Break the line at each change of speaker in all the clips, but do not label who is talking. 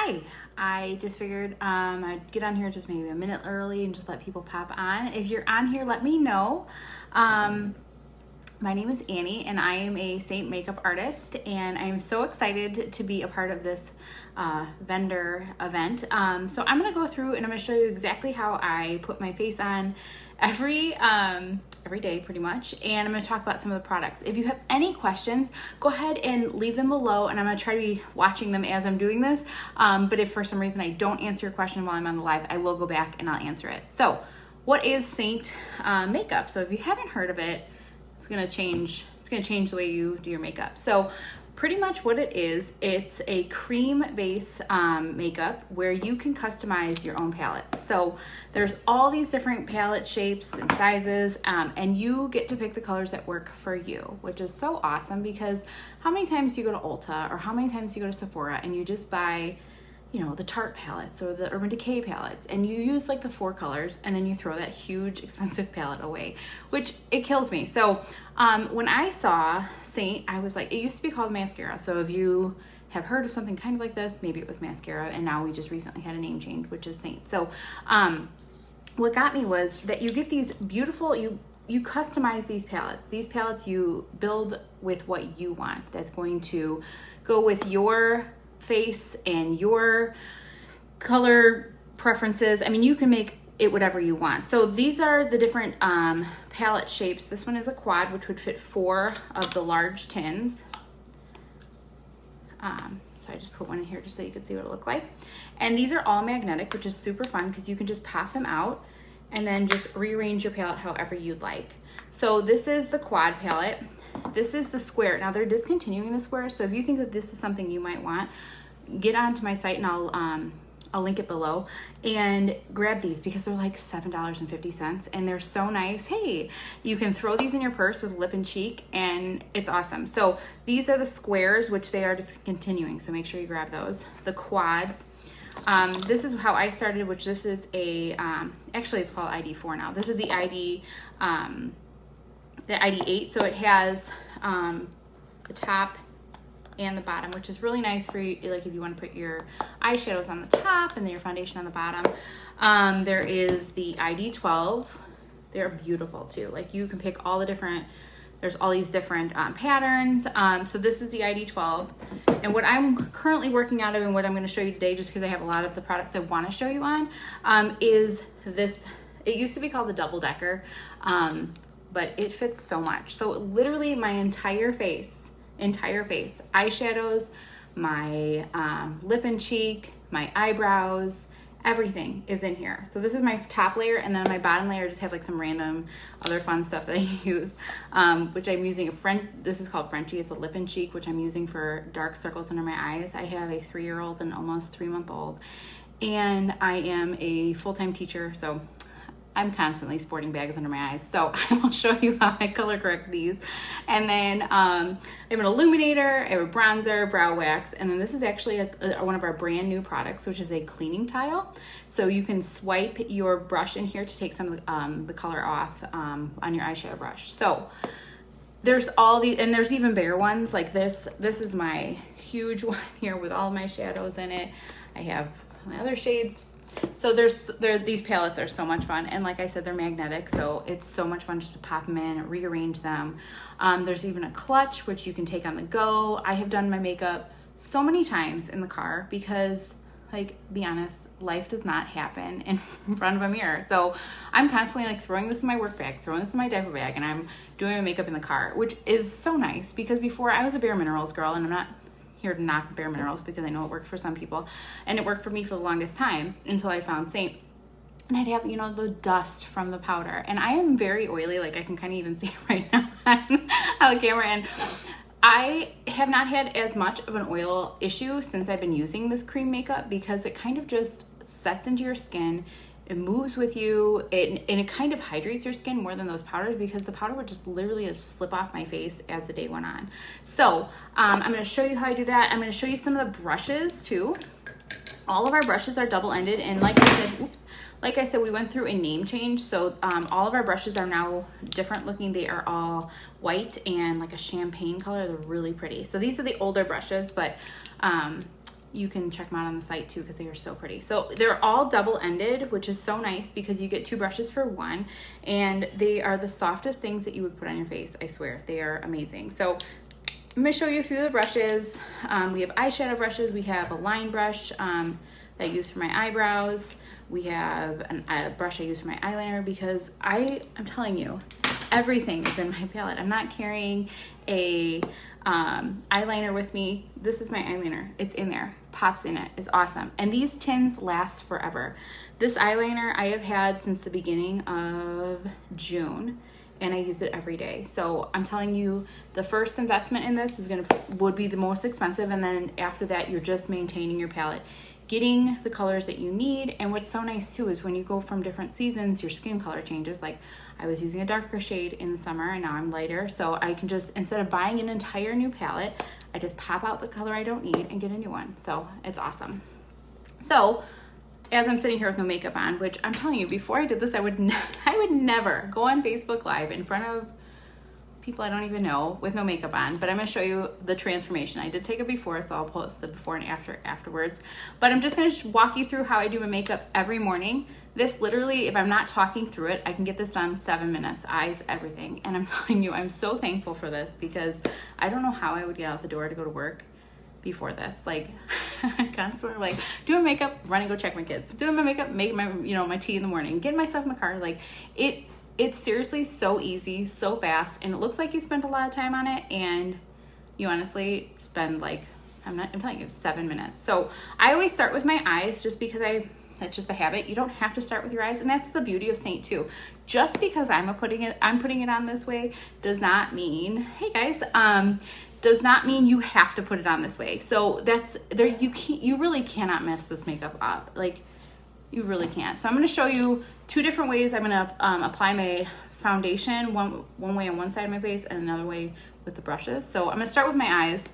Hi, I just figured I'd get on here just maybe a minute early and just let people pop on. If you're on here, let me know. My name is Annie and I am a Saint makeup artist, and I am so excited to be a part of this vendor event. So I'm going to go through and I'm going to show you exactly how I put my face on every day pretty much, and I'm going to talk about some of the products. If you have any questions, go ahead and leave them below, and I'm going to try to be watching them as I'm doing this. But if for some reason I don't answer your question while I'm on the live, I will go back and I'll answer it. So what is Saint makeup? So if you haven't heard of it, it's going to change the way you do your makeup. So pretty much what it is, it's a cream base makeup where you can customize your own palette. So there's all these different palette shapes and sizes, and you get to pick the colors that work for you, which is so awesome, because how many times do you go to Ulta or how many times do you go to Sephora and you just buy, you know, the Tarte palettes or the Urban Decay palettes, and you use like the 4 colors and then you throw that huge expensive palette away, which it kills me. So when I saw Saint, I was like, it used to be called mascara. So if you have heard of something kind of like this, maybe it was mascara, and now we just recently had a name change, which is Saint. So what got me was that you get these beautiful, you customize these palettes. These palettes you build with what you want. That's going to go with your face and your color preferences. I mean, you can make it whatever you want. So these are the different palette shapes. This one is a quad, which would fit 4 of the large tins. So I just put one in here just so you could see what it looked like. And these are all magnetic, which is super fun because you can just pop them out and then just rearrange your palette however you'd like. So this is the quad palette. This is the square. Now they're discontinuing the square, so if you think that this is something you might want, get onto my site and I'll link it below and grab these, because they're like $7.50 and they're so nice. Hey, you can throw these in your purse with lip and cheek and it's awesome. So these are the squares, which they are discontinuing, so make sure you grab those. The quads. This is how I started, which this is a, actually it's called ID4 now. This is the ID8, so it has the top and the bottom, which is really nice for you, like if you want to put your eyeshadows on the top and then your foundation on the bottom. There is the ID12. They're beautiful too. Like you can pick all the different, there's all these different patterns. So this is the ID12, and what I'm currently working out of and what I'm going to show you today, just because I have a lot of the products I want to show you on, is this. It used to be called the double decker, but it fits so much. So literally my entire face, eyeshadows, my lip and cheek, my eyebrows, everything is in here. So this is my top layer, and then my bottom layer I just have like some random other fun stuff that I use, which I'm using this is called Frenchie. It's a lip and cheek, which I'm using for dark circles under my eyes. I have a 3-year-old and almost 3-month-old, and I am a full-time teacher, so I'm constantly sporting bags under my eyes. So I will show you how I color correct these. And then I have an illuminator, I have a bronzer, brow wax, and then this is actually one of our brand new products, which is a cleaning tile. So you can swipe your brush in here to take some of the color off on your eyeshadow brush. So there's all these, and there's even bigger ones like this. This is my huge one here with all my shadows in it. I have my other shades. So these palettes are so much fun, and like I said, they're magnetic, so it's so much fun just to pop them in, rearrange them. There's even a clutch, which you can take on the go. I have done my makeup so many times in the car because, like, be honest, life does not happen in front of a mirror. So I'm constantly like throwing this in my work bag, throwing this in my diaper bag, and I'm doing my makeup in the car, which is so nice because before I was a Bare Minerals girl, and I'm not here to knock Bare Minerals because I know it worked for some people, and it worked for me for the longest time until I found Saint. And I'd have, you know, the dust from the powder, and I am very oily, like I can kind of even see it right now on the camera, and I have not had as much of an oil issue since I've been using this cream makeup, because it kind of just sets into your skin. It moves with you, and it kind of hydrates your skin more than those powders, because the powder would just literally slip off my face as the day went on. So I'm going to show you how I do that. I'm going to show you some of the brushes too. All of our brushes are double-ended, and like I said, we went through a name change, so all of our brushes are now different looking. They are all white and like a champagne color. They're really pretty. So these are the older brushes, but you can check them out on the site too, because they are so pretty. So they're all double-ended, which is so nice because you get 2 brushes for one, and they are the softest things that you would put on your face. I swear, they are amazing. So I'm gonna show you a few of the brushes. We have eyeshadow brushes. We have a line brush that I use for my eyebrows. We have a brush I use for my eyeliner, because I'm telling you, everything is in my palette. I'm not carrying a eyeliner with me. This is my eyeliner. It's in there, pops in it. It's awesome. And these tins last forever. This eyeliner I have had since the beginning of June, and I use it every day. So I'm telling you, the first investment in this would be the most expensive, and then after that, you're just maintaining your palette, getting the colors that you need. And what's so nice too is when you go from different seasons, your skin color changes. Like, I was using a darker shade in the summer, and now I'm lighter. So I can just, instead of buying an entire new palette, I just pop out the color I don't need and get a new one. So it's awesome. So as I'm sitting here with no makeup on, which I'm telling you, before I did this, I would never go on Facebook Live in front of people I don't even know with no makeup on, but I'm gonna show you the transformation. I did take a before, so I'll post the before and after afterwards, but I'm just gonna walk you through how I do my makeup every morning. This literally, if I'm not talking through it, I can get this done in 7 minutes, eyes, everything. And I'm telling you, I'm so thankful for this, because I don't know how I would get out the door to go to work before this. Like, I'm constantly like doing makeup, running, go check my kids, doing my makeup, make my, my tea in the morning, getting myself in the car. Like, it's seriously so easy, so fast, and it looks like you spend a lot of time on it, and you honestly spend, like, I'm telling you, 7 minutes. So I always start with my eyes, just because that's just a habit. You don't have to start with your eyes, and that's the beauty of Saint too. Just because I'm putting it on this way does not mean, hey guys, does not mean you have to put it on this way. So that's there. You really cannot mess this makeup up. Like, you really can't. So I'm going to show you 2 different ways I'm going to apply my foundation. One way on one side of my face, and another way with the brushes. So I'm going to start with my eyes.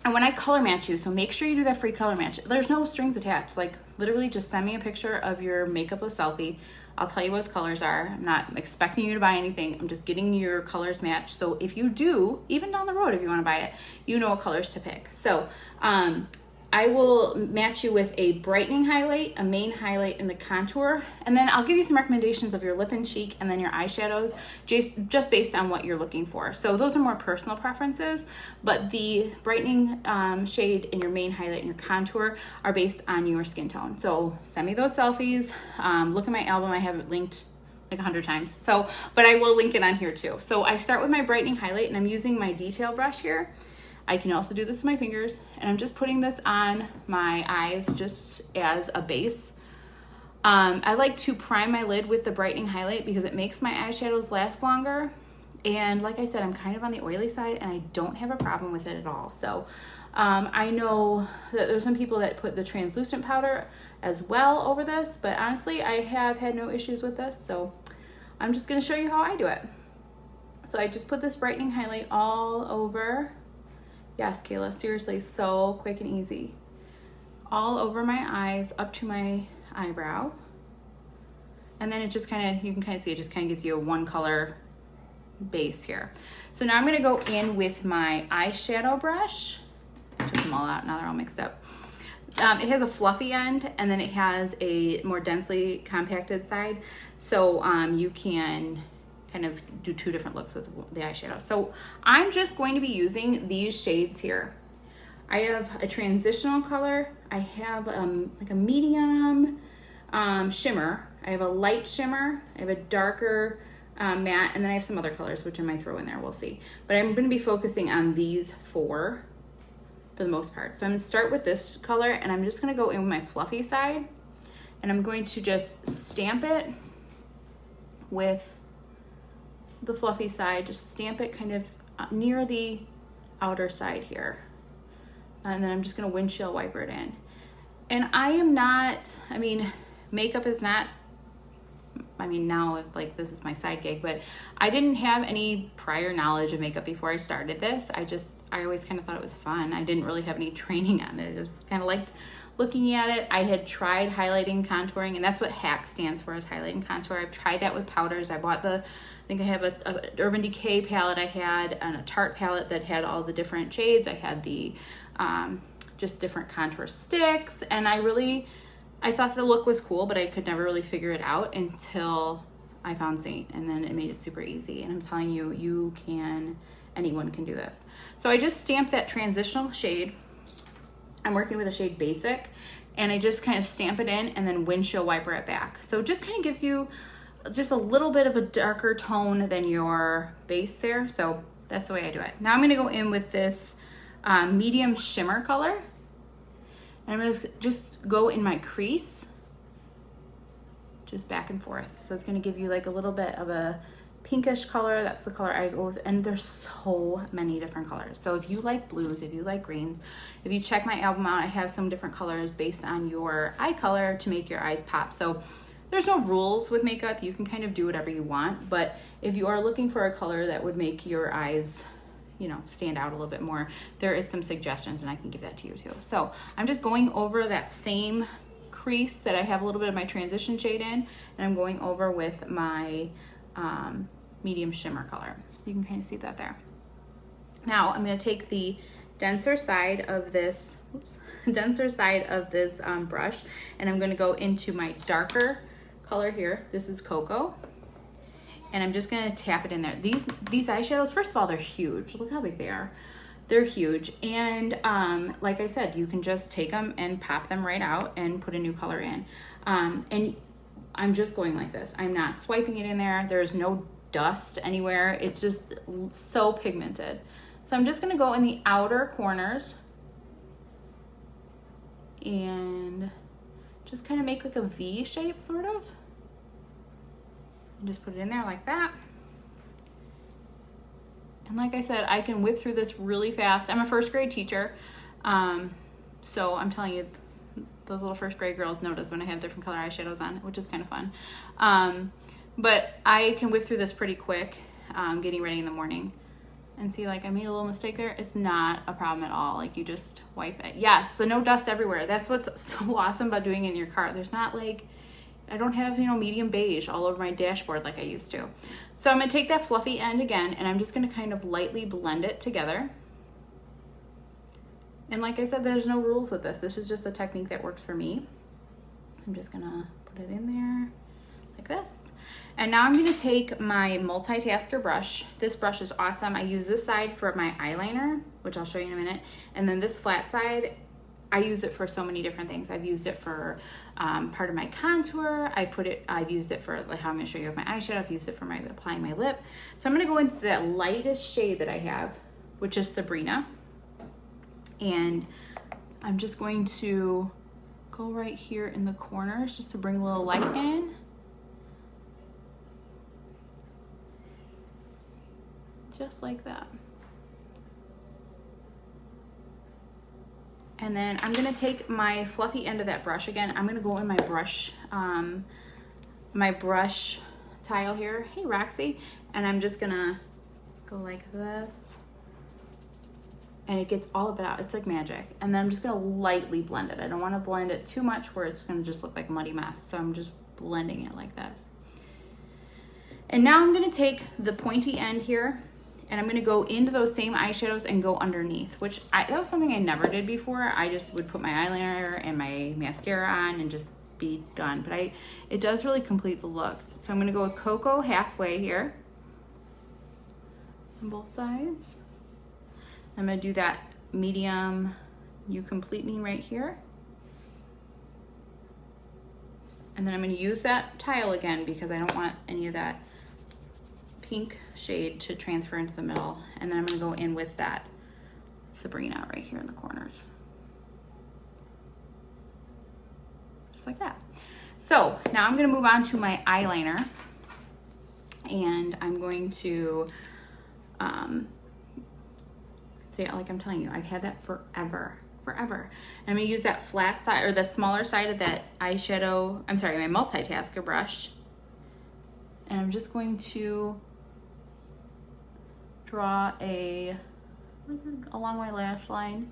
And when I color match you, so make sure you do that free color match. There's no strings attached. Like, literally just send me a picture of your makeup with selfie. I'll tell you what the colors are. I'm not expecting you to buy anything. I'm just getting your colors matched. So if you do, even down the road, if you want to buy it, you know what colors to pick. So I will match you with a brightening highlight, a main highlight, and a contour. And then I'll give you some recommendations of your lip and cheek, and then your eyeshadows, just based on what you're looking for. So those are more personal preferences, but the brightening shade and your main highlight and your contour are based on your skin tone. So send me those selfies. Look at my album. I have it linked like 100 times. So, but I will link it on here too. So I start with my brightening highlight, and I'm using my detail brush here. I can also do this with my fingers, and I'm just putting this on my eyes just as a base. I like to prime my lid with the brightening highlight because it makes my eyeshadows last longer. And like I said, I'm kind of on the oily side, and I don't have a problem with it at all. So I know that there's some people that put the translucent powder as well over this, but honestly, I have had no issues with this. So I'm just gonna show you how I do it. So I just put this brightening highlight all over. Yes, Kayla, seriously, so quick and easy. All over my eyes, up to my eyebrow. And then it just you can kind of see, it just kind of gives you a one color base here. So now I'm gonna go in with my eyeshadow brush. I took them all out, now they're all mixed up. It has a fluffy end, and then it has a more densely compacted side. So you can kind of do 2 different looks with the eyeshadow. So I'm just going to be using these shades here. I have a transitional color. I have like a medium shimmer. I have a light shimmer. I have a darker matte, and then I have some other colors, which I might throw in there, we'll see. But I'm gonna be focusing on these 4 for the most part. So I'm gonna start with this color, and I'm just gonna go in with my fluffy side, and I'm going to just stamp it with the fluffy side, just stamp it kind of near the outer side here. And then I'm just gonna windshield wiper it in. And makeup is not, now like this is my side gig, but I didn't have any prior knowledge of makeup before I started this. I always kind of thought it was fun. I didn't really have any training on it. I just kind of liked looking at it. I had tried highlighting, contouring, and that's what HaC stands for, is highlight and contour. I've tried that with powders. I bought I think I have a Urban Decay palette I had, and a Tarte palette that had all the different shades. I had the just different contour sticks. And I thought the look was cool, but I could never really figure it out until I found Saint, and then it made it super easy. And I'm telling you, anyone can do this. So I just stamped that transitional shade. I'm working with a shade Basic, and I just kind of stamp it in and then windshield wiper it back. So it just kind of gives you just a little bit of a darker tone than your base there. So that's the way I do it. Now I'm gonna go in with this medium shimmer color, and I'm gonna just go in my crease, just back and forth. So it's gonna give you like a little bit of a pinkish color. That's the color I go with, and there's so many different colors. So if you like blues, if you like greens, if you check my album out, I have some different colors based on your eye color to make your eyes pop. So there's no rules with makeup. You can kind of do whatever you want, but if you are looking for a color that would make your eyes, you know, stand out a little bit more, there is some suggestions, and I can give that to you too. So I'm just going over that same crease that I have a little bit of my transition shade in, and I'm going over with my medium shimmer color. You can kind of see that there. Now I'm going to take the denser side of this brush, and I'm going to go into my darker color here. This is Cocoa, and I'm just going to tap it in there. These eyeshadows, first of all, they're huge. Look how big they are. They're huge, and like I said, you can just take them and pop them right out and put a new color in. And I'm just going like this. I'm not swiping it in there. There's no dust anywhere. It's just so pigmented. So I'm just gonna go in the outer corners and just kind of make like a V shape, sort of. And just put it in there like that. And like I said, I can whip through this really fast. I'm a first grade teacher, so I'm telling you, those little first grade girls notice when I have different color eyeshadows on, which is kind of fun. But I can whip through this pretty quick, getting ready in the morning. And see, like I made a little mistake there. It's not a problem at all. Like you just wipe it. Yes, the no dust everywhere. That's what's so awesome about doing it in your car. There's not like, I don't have, you know, medium beige all over my dashboard like I used to. So I'm gonna take that fluffy end again, and I'm just gonna kind of lightly blend it together. And like I said, there's no rules with this. This is just a technique that works for me. I'm just gonna put it in there like this. And now I'm gonna take my multitasker brush. This brush is awesome. I use this side for my eyeliner, which I'll show you in a minute. And then this flat side, I use it for so many different things. I've used it for part of my contour. I've used it for like how I'm gonna show you with my eyeshadow. I've used it for applying my lip. So I'm gonna go into that lightest shade that I have, which is Sabrina. And I'm just going to go right here in the corners just to bring a little light in. Just like that. And then I'm gonna take my fluffy end of that brush again. I'm gonna go in my brush tile here. Hey, Roxy. And I'm just gonna go like this. And it gets all of it out. It's like magic. And then I'm just gonna lightly blend it. I don't wanna blend it too much where it's gonna just look like a muddy mess. So I'm just blending it like this. And now I'm gonna take the pointy end here, and I'm gonna go into those same eyeshadows and go underneath, that was something I never did before. I just would put my eyeliner and my mascara on and just be done. But it does really complete the look. So I'm gonna go with Cocoa halfway here on both sides. I'm gonna do that medium You Complete Me right here. And then I'm gonna use that tile again because I don't want any of that pink shade to transfer into the middle. And then I'm gonna go in with that Sabrina right here in the corners. Just like that. So now I'm gonna move on to my eyeliner, and I'm going to, see, like I'm telling you, I've had that forever. And I'm gonna use that flat side, or the smaller side of that eyeshadow, my multitasker brush. And I'm just going to draw along my lash line.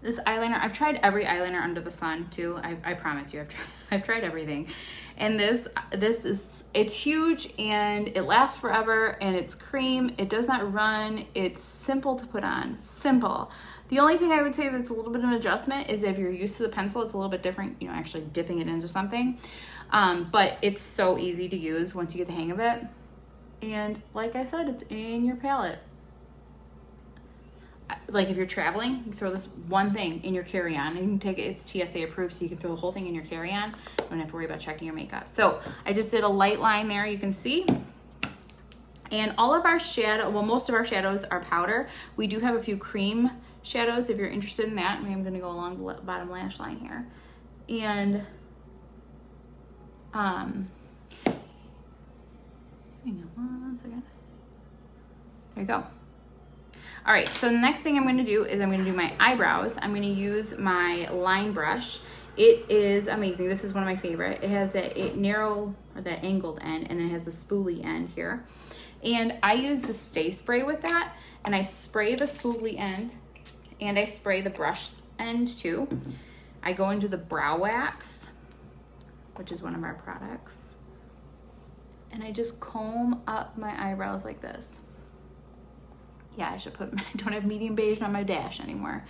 This eyeliner, I've tried every eyeliner under the sun too. I promise you, I've tried everything. And it's huge and it lasts forever, and it's cream. It does not run. It's simple to put on, simple. The only thing I would say that's a little bit of an adjustment is if you're used to the pencil, it's a little bit different, you know, actually dipping it into something. But it's so easy to use once you get the hang of it. And like I said, it's in your palette. Like if you're traveling, you throw this one thing in your carry-on, and you can take it, it's TSA approved, so you can throw the whole thing in your carry-on. You don't have to worry about checking your makeup. So I just did a light line there, you can see. And all of our shadow, well, most of our shadows are powder. We do have a few cream shadows if you're interested in that. I'm gonna go along the bottom lash line here. And hang on one second. There you go. All right, so the next thing I'm gonna do is I'm gonna do my eyebrows. I'm gonna use my line brush. It is amazing. This is one of my favorite. It has that narrow, or that angled end, and then it has a spoolie end here. And I use the Stay Spray with that, and I spray the spoolie end, and I spray the brush end too. I go into the Brow Wax, which is one of our products, and I just comb up my eyebrows like this. Yeah, I should put, I don't have medium beige on my dash anymore.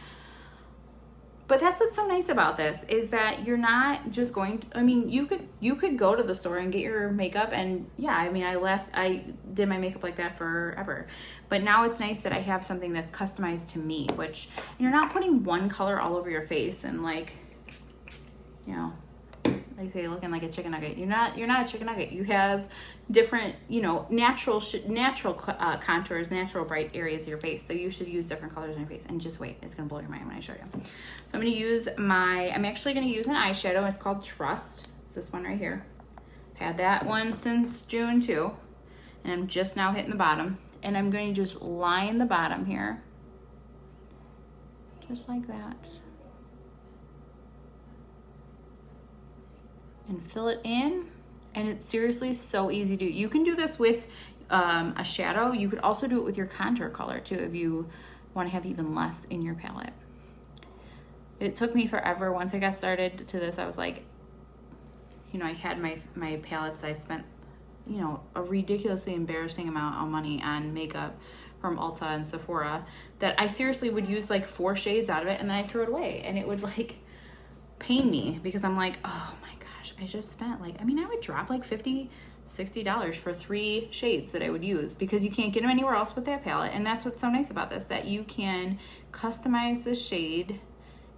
But that's what's so nice about this, is that you're not just going to, I mean, you could go to the store and get your makeup, and yeah, I mean, I did my makeup like that forever. But now it's nice that I have something that's customized to me, which you're not putting one color all over your face and like, you know, they say looking like a chicken nugget. You're not a chicken nugget. You have different, you know, natural contours, natural bright areas of your face. So you should use different colors on your face. And just wait, it's gonna blow your mind when I show you. So I'm gonna use I'm actually gonna use an eyeshadow. It's called Trust. It's this one right here. I've had that one since June too, and I'm just now hitting the bottom. And I'm going to just line the bottom here, just like that. And fill it in, and it's seriously so easy to do. You can do this with a shadow. You could also do it with your contour color too, if you want to have even less in your palette. It took me forever. Once I got started to this, I was like, you know, I had my palettes. I spent, you know, a ridiculously embarrassing amount of money on makeup from Ulta and Sephora that I seriously would use like 4 shades out of it, and then I threw it away, and it would like pain me because I'm like, oh my gosh, I just spent like, I mean, I would drop like $50, $60 for 3 shades that I would use, because you can't get them anywhere else with that palette. And that's what's so nice about this, that you can customize the shade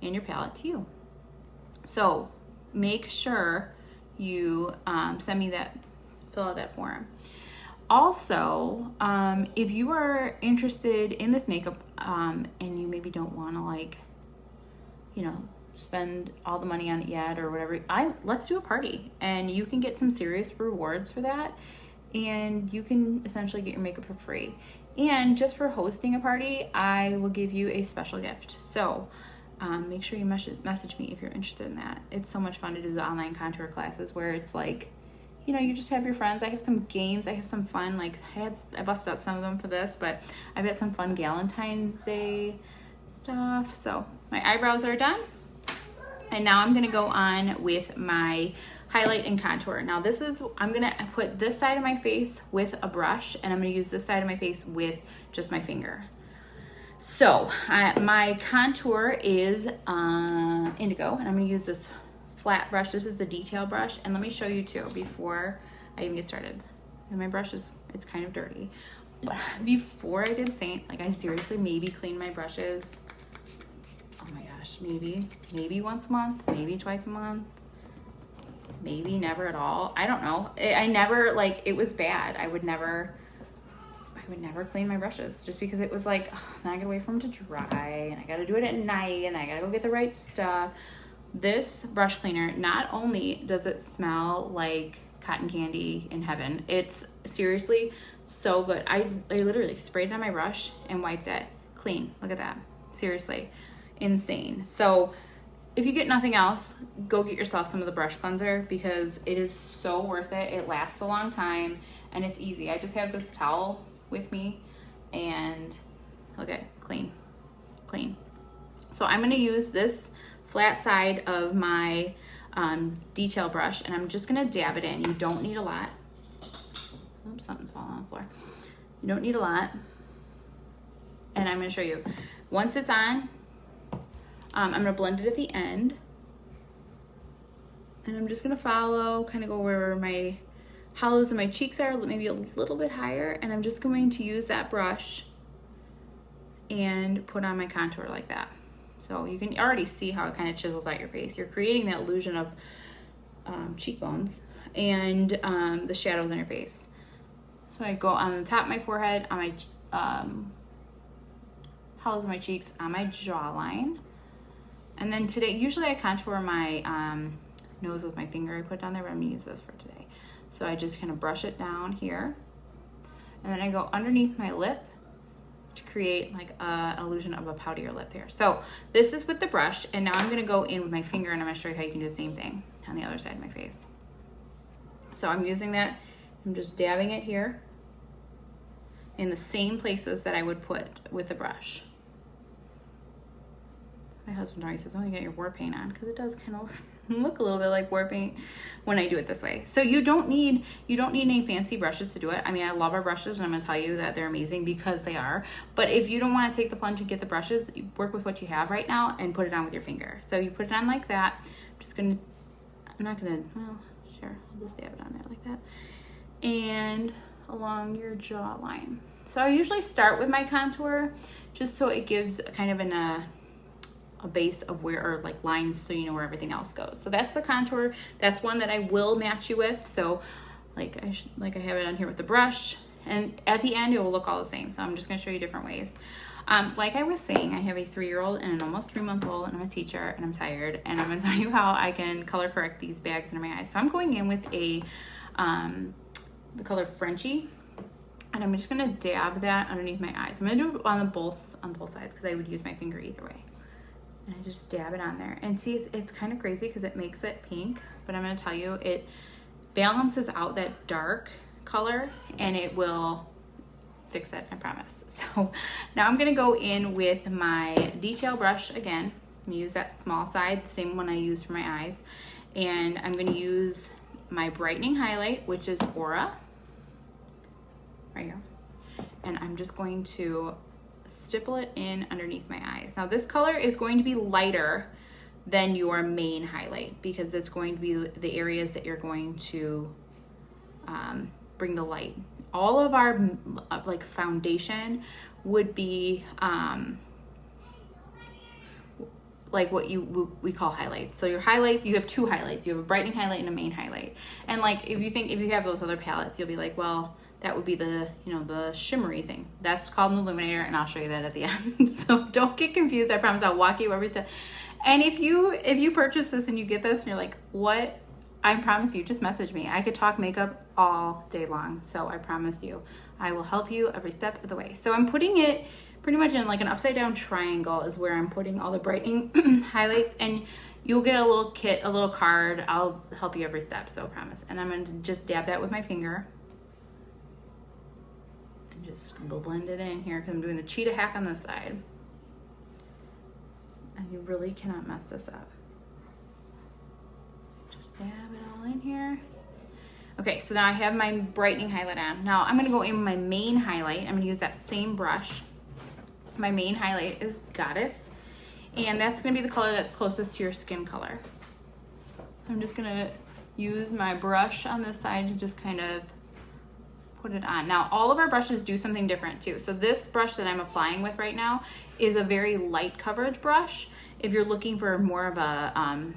in your palette to you. So make sure you send me that, fill out that form. Also, if you are interested in this makeup and you maybe don't want to, like, you know, spend all the money on it yet or whatever, let's do a party, and you can get some serious rewards for that, and you can essentially get your makeup for free. And just for hosting a party, I will give you a special gift. So make sure you message me if you're interested in that. It's so much fun to do the online contour classes where it's like, you know, you just have your friends. I have some games, I have some fun, like I busted out some of them for this, but I've got some fun Valentine's Day stuff. So my eyebrows are done. And now I'm gonna go on with my highlight and contour. Now I'm gonna put this side of my face with a brush, and I'm gonna use this side of my face with just my finger. So my contour is indigo, and I'm gonna use this flat brush. This is the detail brush, and let me show you too before I even get started. And my brush it's kind of dirty, but before I did Saint, like I seriously maybe cleaned my brushes, oh my gosh, maybe once a month, maybe twice a month, maybe never at all. I don't know. I never, like, it was bad. I would never clean my brushes just because it was like, oh, then I gotta wait for them to dry, and I gotta do it at night, and I gotta go get the right stuff. This brush cleaner, not only does it smell like cotton candy in heaven, it's seriously so good. I literally sprayed it on my brush and wiped it clean. Look at that. Seriously. Insane. So if you get nothing else, go get yourself some of the brush cleanser, because it is so worth it. It lasts a long time, and it's easy. I just have this towel with me, and look at clean. So I'm going to use this flat side of my detail brush, and I'm just going to dab it in. You don't need a lot. Oops, something's falling on the floor. You don't need a lot. And I'm going to show you. Once it's on, I'm gonna blend it at the end. And I'm just gonna follow, kind of go where my hollows of my cheeks are, maybe a little bit higher. And I'm just going to use that brush and put on my contour like that. So you can already see how it kind of chisels out your face. You're creating that illusion of cheekbones and the shadows on your face. So I go on the top of my forehead, on my hollows of my cheeks, on my jawline. And then today, usually I contour my nose with my finger I put down there, but I'm gonna use this for today. So I just kind of brush it down here. And then I go underneath my lip to create like an illusion of a poutier lip here. So this is with the brush, and now I'm gonna go in with my finger and I'm gonna show you how you can do the same thing on the other side of my face. So I'm using that, I'm just dabbing it here in the same places that I would put with the brush. My husband always says, oh, you got your war paint on, because it does kind of look a little bit like war paint when I do it this way. So you don't need any fancy brushes to do it. I mean, I love our brushes, and I'm gonna tell you that they're amazing because they are. But if you don't want to take the plunge and get the brushes, you work with what you have right now and put it on with your finger. So you put it on like that. I'm not gonna, well, sure, I'll just dab it on there like that. And along your jawline. So I usually start with my contour just so it gives kind of a base of where, or like lines, so you know where everything else goes. So that's the contour. That's one that I will match you with. So like I have it on here with the brush, and at the end it will look all the same. So I'm just going to show you different ways. Like I was saying, I have a 3-year-old and an almost 3-month-old, and I'm a teacher and I'm tired, and I'm going to tell you how I can color correct these bags under my eyes. So I'm going in with the color Frenchie, and I'm just going to dab that underneath my eyes. I'm going to do it on both sides because I would use my finger either way. And I just dab it on there. And see, it's kind of crazy because it makes it pink, but I'm gonna tell you, it balances out that dark color and it will fix it, I promise. So now I'm gonna go in with my detail brush again. I'm gonna use that small side, the same one I used for my eyes. And I'm gonna use my brightening highlight, which is Aura, right here. And I'm just going to stipple it in underneath my eyes. Now this color is going to be lighter than your main highlight because it's going to be the areas that you're going to bring the light. All of our like foundation would be like what we call highlights. So your highlight, you have 2 highlights. You have a brightening highlight and a main highlight. And like if you have those other palettes, you'll be like, well, that would be the, the shimmery thing. That's called an illuminator, and I'll show you that at the end. So don't get confused. I promise I'll walk you every time. And if you purchase this and you get this and you're like, what? I promise you, just message me. I could talk makeup all day long. So I promise you, I will help you every step of the way. So I'm putting it pretty much in like an upside down triangle is where I'm putting all the brightening highlights, and you'll get a little kit, a little card. I'll help you every step, so I promise. And I'm going to just dab that with my finger. Just blend it in here because I'm doing the cheetah hack on this side. And you really cannot mess this up. Just dab it all in here. Okay, so now I have my brightening highlight on. Now I'm gonna go in with my main highlight. I'm gonna use that same brush. My main highlight is Goddess, and that's gonna be the color that's closest to your skin color. I'm just gonna use my brush on this side to just kind of put it on. Now all of our brushes do something different too. So this brush that I'm applying with right now is a very light coverage brush. If you're looking for more of a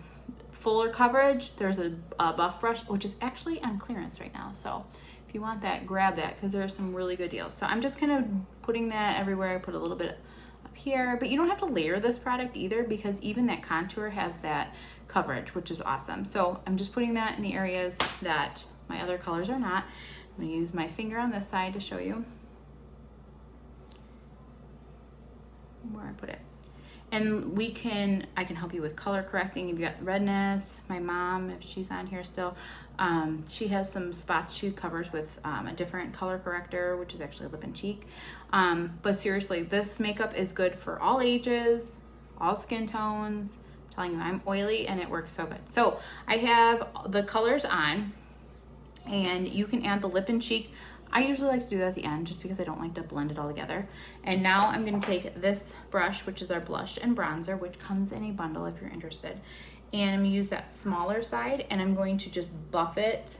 fuller coverage, there's a buff brush, which is actually on clearance right now. So if you want that, grab that because there are some really good deals. So I'm just kind of putting that everywhere. I put a little bit up here, but you don't have to layer this product either because even that contour has that coverage, which is awesome. So I'm just putting that in the areas that my other colors are not. I'm gonna use my finger on this side to show you where I put it. And I can help you with color correcting if you got redness. My mom, if she's on here still, she has some spots she covers with a different color corrector, which is actually lip and cheek. But seriously, this makeup is good for all ages, all skin tones. I'm telling you, I'm oily and it works so good. So I have the colors on. And you can add the lip and cheek I usually like to do that at the end just because I don't like to blend it all together. And now I'm going to take this brush, which is our blush and bronzer, which comes in a bundle if you're interested. And I'm going to use that smaller side, and I'm going to just buff it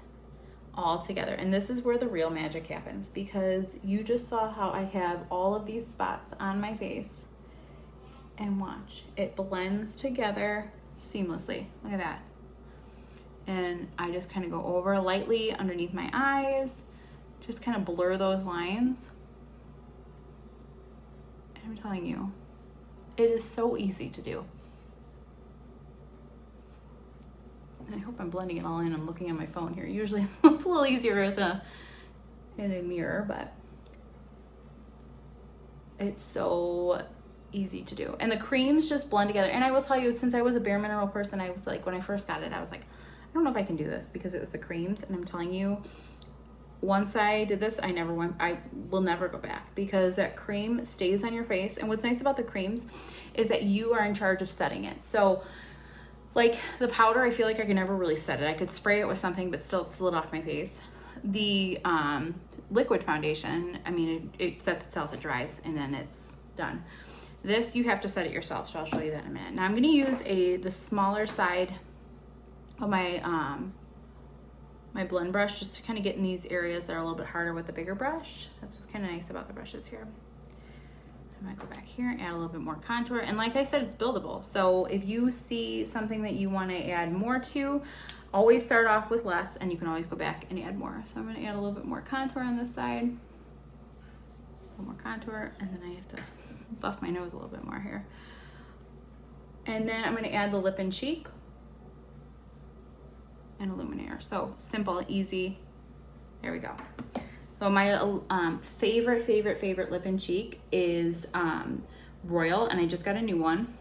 all together. And this is where the real magic happens, because you just saw how I have all of these spots on my face. And watch, it blends together seamlessly. Look at that. And I just kind of go over lightly underneath my eyes, just kind of blur those lines. And I'm telling you, it is so easy to do. I hope I'm blending it all in. I'm looking at my phone here. Usually it's a little easier in a mirror, but it's so easy to do. And the creams just blend together. And I will tell you, since I was a Bare Mineral person, I was like, when I first got it, I was like, I don't know if I can do this because it was the creams. And I'm telling you, once I did this, I will never go back, because that cream stays on your face. And what's nice about the creams is that you are in charge of setting it. So like the powder, I feel like I could never really set it. I could spray it with something, but still it slid off my face. The liquid foundation, I mean, it sets itself, it dries, and then it's done. This, you have to set it yourself, so I'll show you that in a minute. Now I'm going to use the smaller side of my my blend brush just to kind of get in these areas that are a little bit harder with the bigger brush. That's what's kind of nice about the brushes here. I might go back here and add a little bit more contour. And like I said, it's buildable. So if you see something that you want to add more to, always start off with less, and you can always go back and add more. So I'm going to add a little bit more contour on this side. A little more contour, and then I have to buff my nose a little bit more here. And then I'm going to add the lip and cheek and illuminator. So simple, easy. There we go. So my favorite lip and cheek is Royal, and I just got a new one.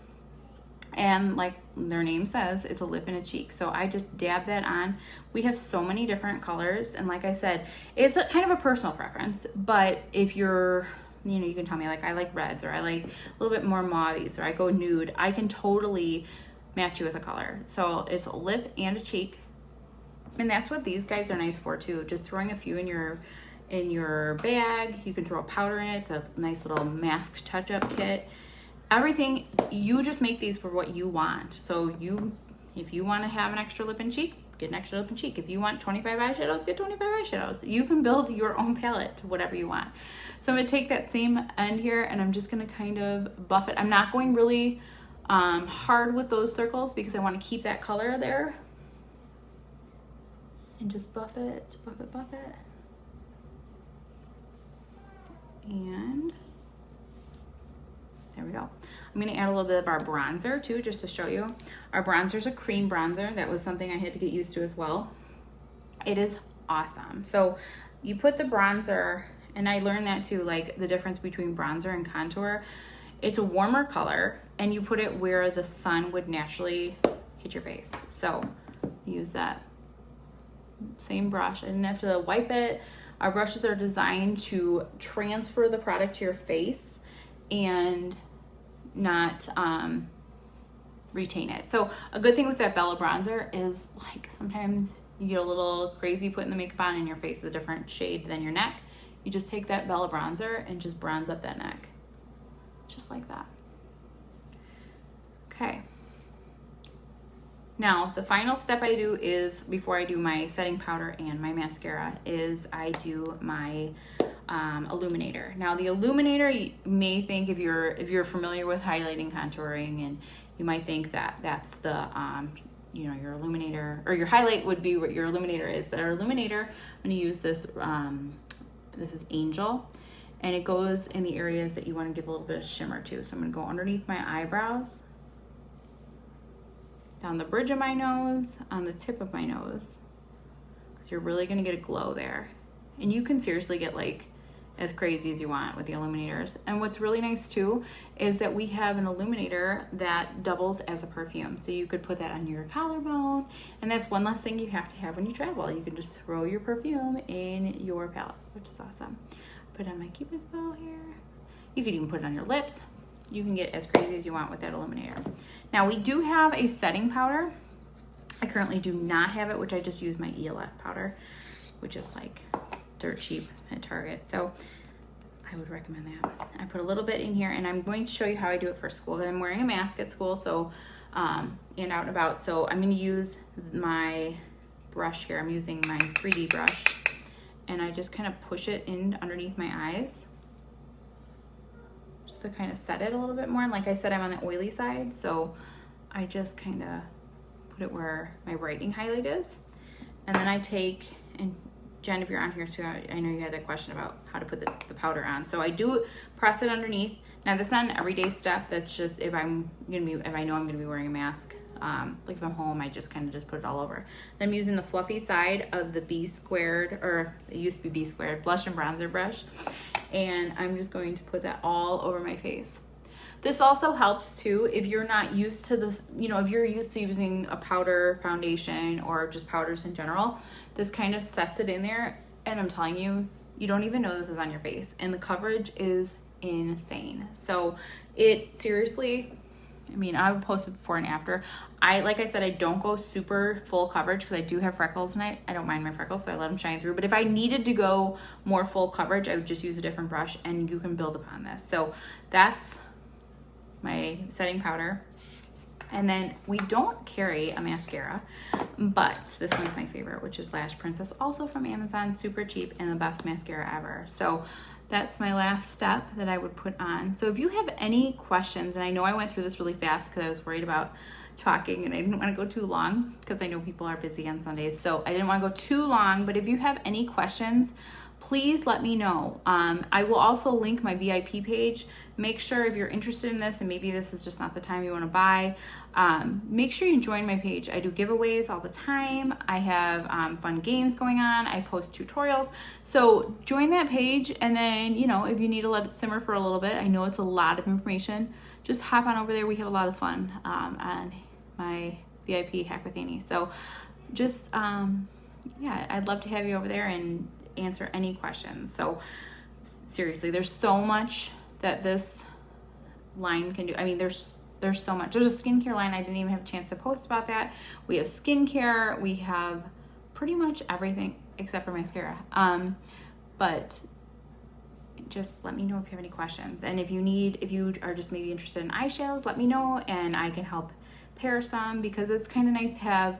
And like their name says, it's a lip and a cheek. So I just dab that on. We have so many different colors, and like I said, it's kind of a personal preference. But if you're, you know, you can tell me like I like reds, or I like a little bit more mauves, or I go nude. I can totally match you with a color. So it's a lip and a cheek. And that's what these guys are nice for too. Just throwing a few in your bag. You can throw a powder in it. It's a nice little mask touch-up kit. Everything, you just make these for what you want. So if you want to have an extra lip and cheek, get an extra lip and cheek. If you want 25 eyeshadows, get 25 eyeshadows. You can build your own palette to whatever you want. So I'm going to take that same end here, and I'm just going to kind of buff it. I'm not going really hard with those circles because I want to keep that color there. And just buff it, buff it, buff it. And there we go. I'm going to add a little bit of our bronzer too, just to show you. Our bronzer is a cream bronzer. That was something I had to get used to as well. It is awesome. So you put the bronzer, and I learned that too, like the difference between bronzer and contour. It's a warmer color, and you put it where the sun would naturally hit your face. So use that same brush. I didn't have to wipe it. Our brushes are designed to transfer the product to your face and not retain it. So a good thing with that Bella bronzer is, like, sometimes you get a little crazy putting the makeup on and your face is a different shade than your neck. You just take that Bella bronzer and just bronze up that neck. Just like that. Okay. Now, the final step I do is, before I do my setting powder and my mascara, is I do my illuminator. Now, the illuminator, you may think, if you're familiar with highlighting, contouring, and you might think that that's the you know, your illuminator, or your highlight would be what your illuminator is. But our illuminator, I'm going to use this. This is Angel, and it goes in the areas that you want to give a little bit of shimmer to. So I'm going to go underneath my eyebrows, down the bridge of my nose, on the tip of my nose, because you're really going to get a glow there. And you can seriously get like as crazy as you want with the illuminators. And what's really nice too is that we have an illuminator that doubles as a perfume. So you could put that on your collarbone, and that's one less thing you have to have when you travel. You can just throw your perfume in your palette, which is awesome. Put on my Cupid's bow here. You could even put it on your lips. You can get as crazy as you want with that illuminator. Now, we do have a setting powder. I currently do not have it, which I just use my ELF powder, which is like dirt cheap at Target. So I would recommend that. I put a little bit in here, and I'm going to show you how I do it for school. I'm wearing a mask at school, so and out and about. So I'm going to use my brush here. I'm using my 3D brush, and I just kind of push it in underneath my eyes just to kind of set it a little bit more. And like I said, I'm on the oily side, so I just kind of put it where my brightening highlight is. And then I take, and Jen, if you're on here too, I know you had that question about how to put the powder on. So I do press it underneath. Now that's not an everyday step. That's just if I know I'm gonna be wearing a mask. Like if I'm home, I just kind of just put it all over. Then I'm using the fluffy side of the B squared, or it used to be B squared, blush and bronzer brush. And I'm just going to put that all over my face. This also helps too if you're not used to this, if you're used to using a powder foundation or just powders in general, this kind of sets it in there. And I'm telling you, you don't even know this is on your face. And the coverage is insane. So it seriously, I would post it before and after. Like I said, I don't go super full coverage because I do have freckles and I don't mind my freckles, so I let them shine through. But if I needed to go more full coverage, I would just use a different brush, and you can build upon this. So that's my setting powder. And then we don't carry a mascara, but this one's my favorite, which is Lash Princess, also from Amazon, super cheap and the best mascara ever. So that's my last step that I would put on. So if you have any questions, and I know I went through this really fast because I was worried about talking and I didn't want to go too long because I know people are busy on Sundays, so I didn't want to go too long. But if you have any questions, please let me know. I will also link my VIP page. Make sure if you're interested in this and maybe this is just not the time you want to buy, make sure you join my page. I do giveaways all the time. I have fun games going on. I post tutorials. So join that page, and then, if you need to let it simmer for a little bit, I know it's a lot of information, just hop on over there. We have a lot of fun on my VIP HaC with Annie. So just, I'd love to have you over there and answer any questions. So seriously, there's so much that this line can do. There's so much. There's a skincare line. I didn't even have a chance to post about that. We have skincare. We have pretty much everything except for mascara. But just let me know if you have any questions. And if you are just maybe interested in eyeshadows, let me know and I can help pair some, because it's kind of nice to have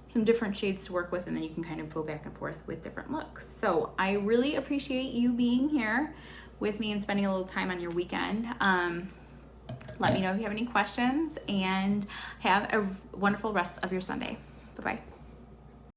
some different shades to work with, and then you can kind of go back and forth with different looks. So I really appreciate you being here with me and spending a little time on your weekend. Let me know if you have any questions, and have a wonderful rest of your Sunday. Bye-bye.